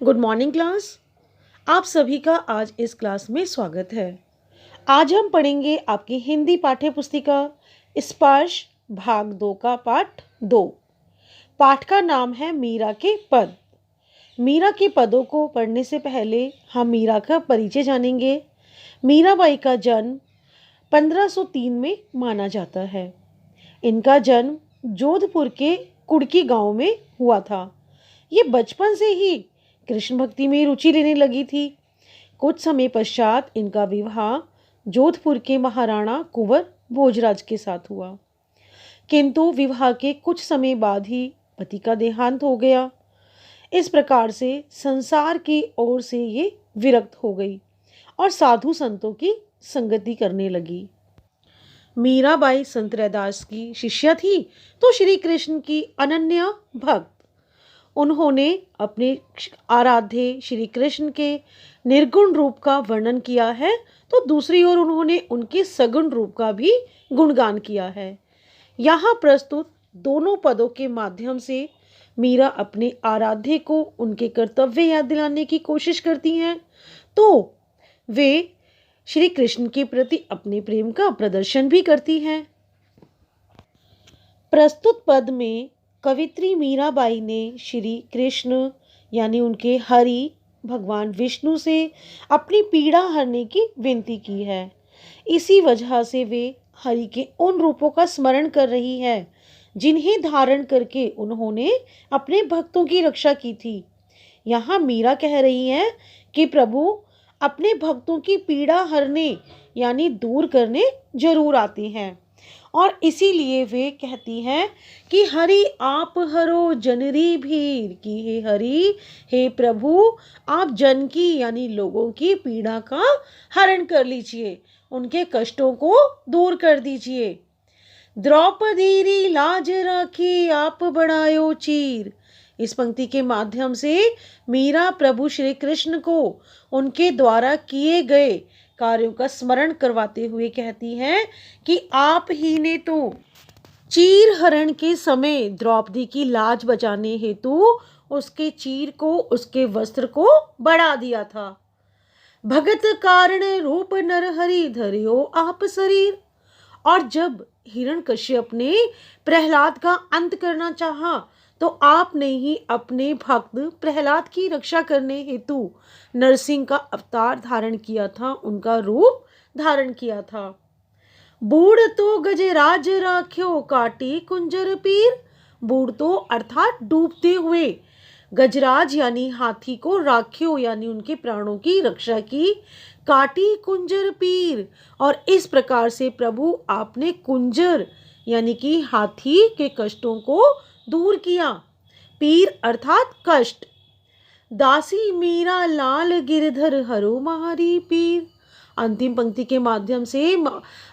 Good morning class. आप सभी का आज इस क्लास में स्वागत है। आज हम पढ़ेंगे आपकी हिंदी पाठ्य पुस्तिका स्पर्श भाग 2 का पाठ 2। पाठ का नाम है मीरा के पद। मीरा के पदों को पढ़ने से पहले हम मीरा का परिचय जानेंगे। मीराबाई का जन्म 1503 में माना जाता है। इनका जन्म जोधपुर के कुड़की गांव में हुआ था। ये बचपन से ही कृष्ण भक्ति में रुचि लेने लगी थी। कुछ समय पश्चात इनका विवाह जोधपुर के महाराणा कुंवर भोजराज के साथ हुआ, किंतु विवाह के कुछ समय बाद ही पति का देहांत हो गया। इस प्रकार से संसार की ओर से ये विरक्त हो गई और साधु संतों की संगति करने लगी। मीराबाई संत रैदास की शिष्या थी तो श्री कृष्ण की अनन्य भक्त। उन्होंने अपने आराध्य श्री कृष्ण के निर्गुण रूप का वर्णन किया है, तो दूसरी ओर उन्होंने उनके सगुण रूप का भी गुणगान किया है। यहाँ प्रस्तुत दोनों पदों के माध्यम से मीरा अपने आराध्य को उनके कर्तव्य याद दिलाने की कोशिश करती हैं, तो वे श्री कृष्ण के प्रति अपने प्रेम का प्रदर्शन भी करती हैं। प्रस्तुत पद में कवित्री मीराबाई ने श्री कृष्ण यानी उनके हरि भगवान विष्णु से अपनी पीड़ा हरने की विनती की है। इसी वजह से वे हरि के उन रूपों का स्मरण कर रही है जिन्हें धारण करके उन्होंने अपने भक्तों की रक्षा की थी। यहाँ मीरा कह रही है कि प्रभु अपने भक्तों की पीड़ा हरने यानी दूर करने जरूर आते हैं, और इसीलिए वे कहती हैं कि हरि आप हरो जनरी भीर की, हे हरि हे प्रभु आप जन की यानी लोगों की पीड़ा का हरण कर लीजिए, उनके कष्टों को दूर कर दीजिए। द्रौपदी री लाज राखी आप बढ़ायो चीर। इस पंक्ति के माध्यम से मीरा प्रभु श्री कृष्ण को उनके द्वारा किए गए कार्यों का स्मरण करवाते हुए कहती हैं कि आप ही ने तो चीर हरण के समय द्रौपदी की लाज बचाने हेतु उसके चीर को, उसके वस्त्र को बढ़ा दिया था। भगत कारण रूप नरहरि धरियो आप शरीर। और जब हिरण्यकश्यप ने प्रहलाद का अंत करना चाहा, तो आपने ही अपने भक्त प्रहलाद की रक्षा करने हेतु नरसिंह का अवतार धारण किया था, उनका रूप धारण किया था। बूढ़ तो गजराज राख्यो काटी कुंजर पीर। बूढ़ तो अर्थात डूबते हुए, गजराज यानी हाथी को राख्यो यानी उनके प्राणों की रक्षा की, काटी कुंजर पीर। और इस प्रकार से प्रभु आपने कुंजर यानी कि हाथी के कष्टों को दूर किया। पीर अर्थात कष्ट। दासी मीरा लाल गिरधर हरो महारी पीर। अंतिम पंक्ति के माध्यम से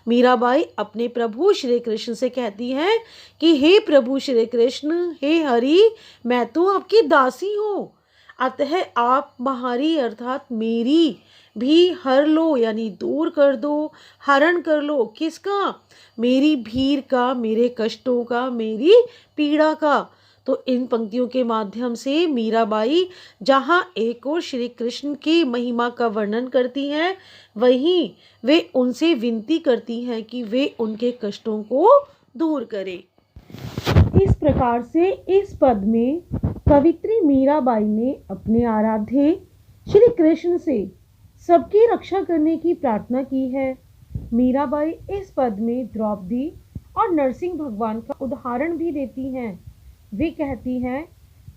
मीराबाई अपने प्रभु श्री कृष्ण से कहती हैं कि हे प्रभु श्री कृष्ण, हे हरि, मैं तो आपकी दासी हूँ, अतः आप महारी अर्थात मेरी भी हर लो यानी दूर कर दो, हरण कर लो। किसका? मेरी भीड़ का, मेरे कष्टों का, मेरी पीड़ा का। तो इन पंक्तियों के माध्यम से मीराबाई जहाँ एक और श्री कृष्ण की महिमा का वर्णन करती हैं, वहीं वे उनसे विनती करती हैं कि वे उनके कष्टों को दूर करें। इस प्रकार से इस पद में कवित्री मीराबाई ने अपने आराध्य श्री कृष्ण से सबकी रक्षा करने की प्रार्थना की है। मीराबाई इस पद में द्रौपदी और नरसिंह भगवान का उदाहरण भी देती हैं। वे कहती हैं,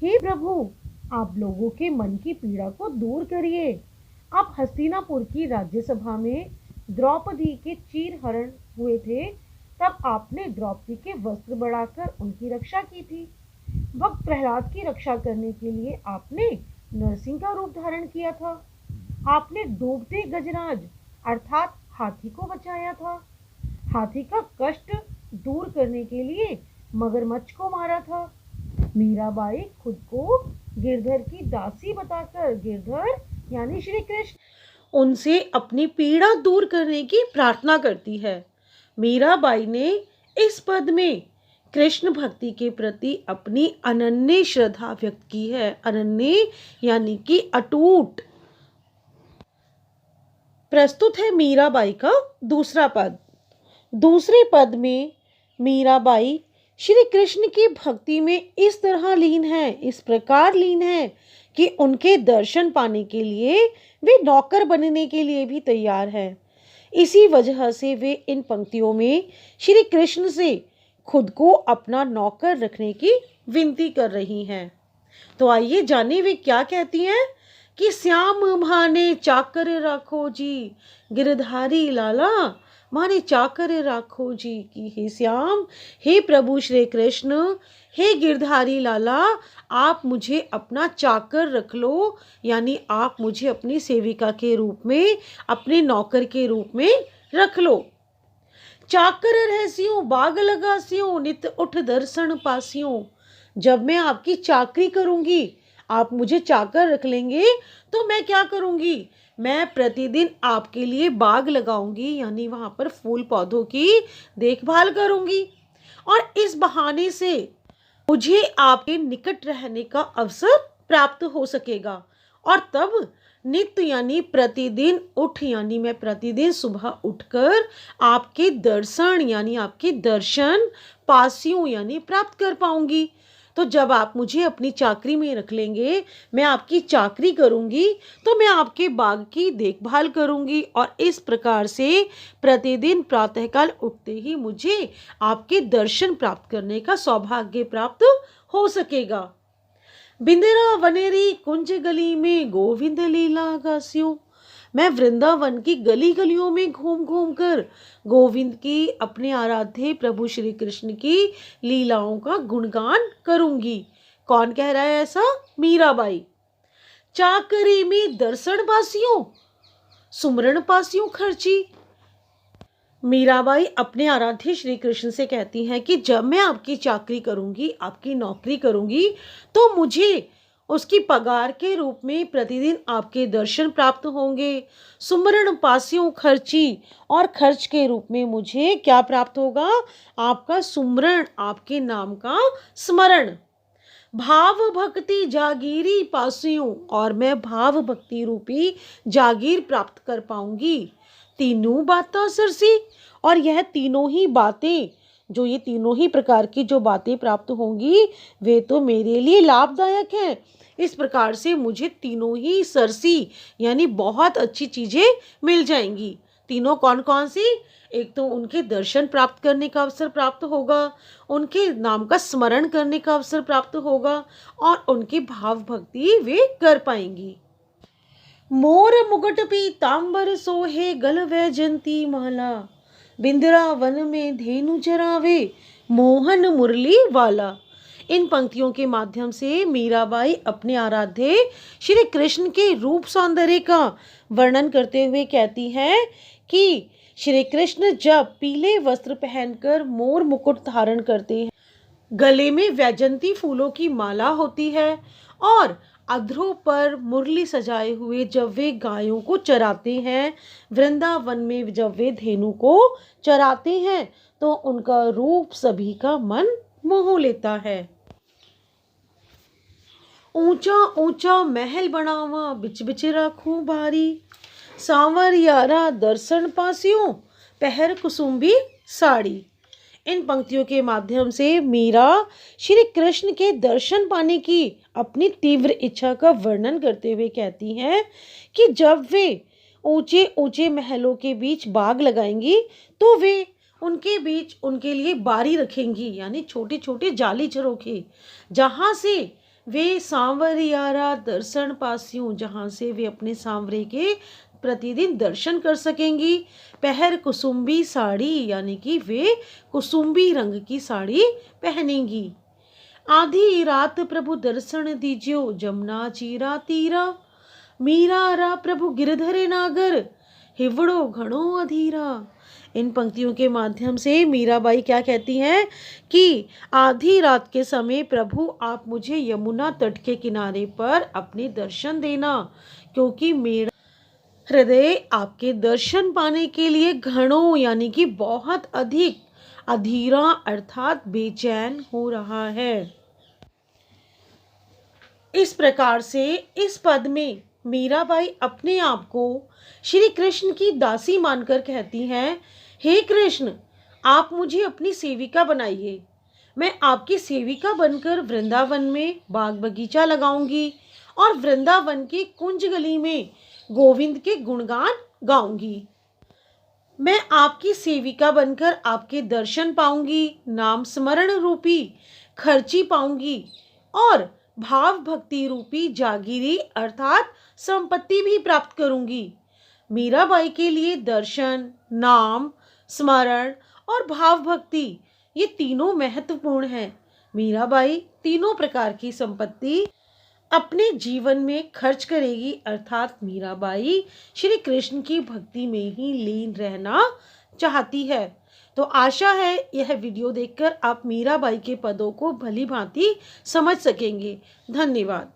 हे प्रभु आप लोगों के मन की पीड़ा को दूर करिए। आप हस्तिनापुर की राज्यसभा में द्रौपदी के चीर हरण हुए थे, तब आपने द्रौपदी के वस्त्र बढ़ाकर उनकी रक्षा की थी। भक्त प्रहलाद की रक्षा करने के लिए आपने नरसिंह का रूप धारण किया था। आपने डूबते गजराज अर्थात हाथी को बचाया था। हाथी का कष्ट दूर करने के लिए मगरमच्छ को मारा था। मीराबाई खुद को गिरधर की दासी बताकर, गिरधर यानी श्री कृष्ण, उनसे अपनी पीड़ा दूर करने की प्रार्थना करती है। मीराबाई ने इस पद में कृष्ण भक्ति के प्रति अपनी अनन्य श्रद्धा व्यक्त की है। अनन्य यानी कि अटूट। प्रस्तुत है मीराबाई का दूसरा पद। दूसरे पद में मीराबाई श्री कृष्ण की भक्ति में इस तरह लीन है, इस प्रकार लीन है कि उनके दर्शन पाने के लिए वे नौकर बनने के लिए भी तैयार है। इसी वजह से वे इन पंक्तियों में श्री कृष्ण से खुद को अपना नौकर रखने की विनती कर रही हैं। तो आइए जाने वे क्या कहती हैं कि श्याम भाने चाकर राखो जी, गिरधारी लाला माने चाकर राखो जी। की हे श्याम, हे प्रभु श्री कृष्ण, हे गिरधारी लाला, आप मुझे अपना चाकर रख लो, यानी आप मुझे अपनी सेविका के रूप में, अपने नौकर के रूप में रख लो। चाकर रहसियों बाग लगासियों, नित उठ दर्शन पासियों। जब मैं आपकी चाकरी करूंगी, आप मुझे चाकर रख लेंगे, तो मैं क्या करूंगी, मैं प्रतिदिन आपके लिए बाग लगाऊंगी, यानी वहां पर फूल पौधों की देखभाल करूंगी, और इस बहाने से मुझे आपके निकट रहने का अवसर प्राप्त हो सकेगा। और तब नित्य यानी प्रतिदिन उठ, यानी मैं प्रतिदिन सुबह उठकर आपके दर्शन यानी आपके दर्शन पासियों यानी प्राप्त कर पाऊंगी। तो जब आप मुझे अपनी चाकरी में रख लेंगे, मैं आपकी चाकरी करूंगी, तो मैं आपके बाग की देखभाल करूंगी, और इस प्रकार से प्रतिदिन प्रातःकाल उठते ही मुझे आपके दर्शन प्राप्त करने का सौभाग्य प्राप्त हो सकेगा। बिंदेरा वनेरी कुंज गली में गोविंद लीला गासियों। मैं वृंदावन की गली गलियों में घूम घूम कर गोविंद की, अपने आराध्य प्रभु श्री कृष्ण की लीलाओं का गुणगान करूंगी। कौन कह रहा है ऐसा? मीराबाई। चाकरी में दर्शन पासियों, सुमरण पासियों खर्ची। मीराबाई अपने आराध्य श्री कृष्ण से कहती हैं कि जब मैं आपकी चाकरी करूंगी, आपकी नौकरी करूंगी, तो मुझे उसकी पगार के रूप में प्रतिदिन आपके दर्शन प्राप्त होंगे। सुमरण पासियों खर्ची, और खर्च के रूप में मुझे क्या प्राप्त होगा? आपका सुमरण, आपके नाम का स्मरण। भाव भक्ति जागीरी पासियों, और मैं भाव भक्ति रूपी जागीर प्राप्त कर पाऊंगी। तीनों बातें सरसी, और यह तीनों ही बातें, जो ये तीनों ही प्रकार की जो बातें प्राप्त होंगी, वे तो मेरे लिए लाभदायक हैं। इस प्रकार से मुझे तीनों ही सरसी यानी बहुत अच्छी चीजें मिल जाएंगी। तीनों कौन कौन सी? एक तो उनके दर्शन प्राप्त करने का अवसर प्राप्त होगा, उनके नाम का स्मरण करने का अवसर प्राप्त होगा, और उनकी भाव भक्ति वे कर पाएंगी। मोर मुकुट पीतांबर सोहे गल वैजंती माला, बिंद्रावन में धेनु चरावे मोहन मुरली वाला। इन पंक्तियों के माध्यम से मीराबाई अपने आराध्य श्री कृष्ण के रूप सौंदर्य का वर्णन करते हुए कहती है कि श्री कृष्ण जब पीले वस्त्र पहनकर मोर मुकुट धारण करते हैं, गले में वैजंती फूलों की माला होती है, और अधरों पर मुरली सजाए हुए जब वे गायों को चराते हैं, वृंदावन में जब वे धेनु को चराते हैं, तो उनका रूप सभी का मन मोह लेता है। ऊंचा ऊंचा महल बनावा बिच बिच राखूं भारी, सांवर यारा दर्शन पासियों पहर कुसुम्बी साड़ी। इन पंक्तियों के माध्यम से मीरा श्री कृष्ण के दर्शन पाने की अपनी तीव्र इच्छा का वर्णन करते हुए कहती हैं कि जब वे ऊंचे ऊंचे महलों के बीच बाग लगाएंगी, तो वे उनके बीच उनके लिए बारी रखेंगी, यानी छोटे छोटे जाली चरोखे, जहां से वे सांवरियारा दर्शन पासियों, जहां से वे अपने सांवरे के प्रतिदिन दर्शन कर सकेंगी। पहर कुसुम्बी साड़ी, यानी कि वे कुसुम्बी रंग की साड़ी पहनेंगी। आधी रात प्रभु दर्शन दीजियो जमुना चीरा तीरा, मीरा रा प्रभु गिरधरे नागर हिवड़ो घणो अधीरा। इन पंक्तियों के माध्यम से मीराबाई क्या कहती हैं कि आधी रात के समय प्रभु आप मुझे यमुना तट के किनारे पर अपने दर्शन देना, क्योंकि मेरा हृदय आपके दर्शन पाने के लिए घणों यानी कि बहुत अधिक अधीरा अर्थात बेचैन हो रहा है। इस प्रकार से इस पद में मीराबाई अपने आप को श्री कृष्ण की दासी मानकर कहती हैं, हे कृष्ण, आप मुझे अपनी सेविका बनाइए। मैं आपकी सेविका बनकर वृंदावन में बाग बगीचा लगाऊंगी और वृंदावन की कुंज गली में गोविंद के गुणगान गाऊंगी। मैं आपकी सेविका बनकर आपके दर्शन पाऊंगी, नाम स्मरण रूपी खर्ची पाऊंगी और भाव भक्ति रूपी जागीरी अर्थात संपत्ति भी प्राप्त करूंगी। मीराबाई के लिए दर्शन, नाम, स्मरण और भाव भक्ति ये तीनों महत्वपूर्ण हैं। मीराबाई तीनों प्रकार की संपत्ति अपने जीवन में खर्च करेगी अर्थात मीराबाई श्री कृष्ण की भक्ति में ही लीन रहना चाहती है। तो आशा है यह वीडियो देखकर आप मीराबाई के पदों को भली भांति समझ सकेंगे। धन्यवाद।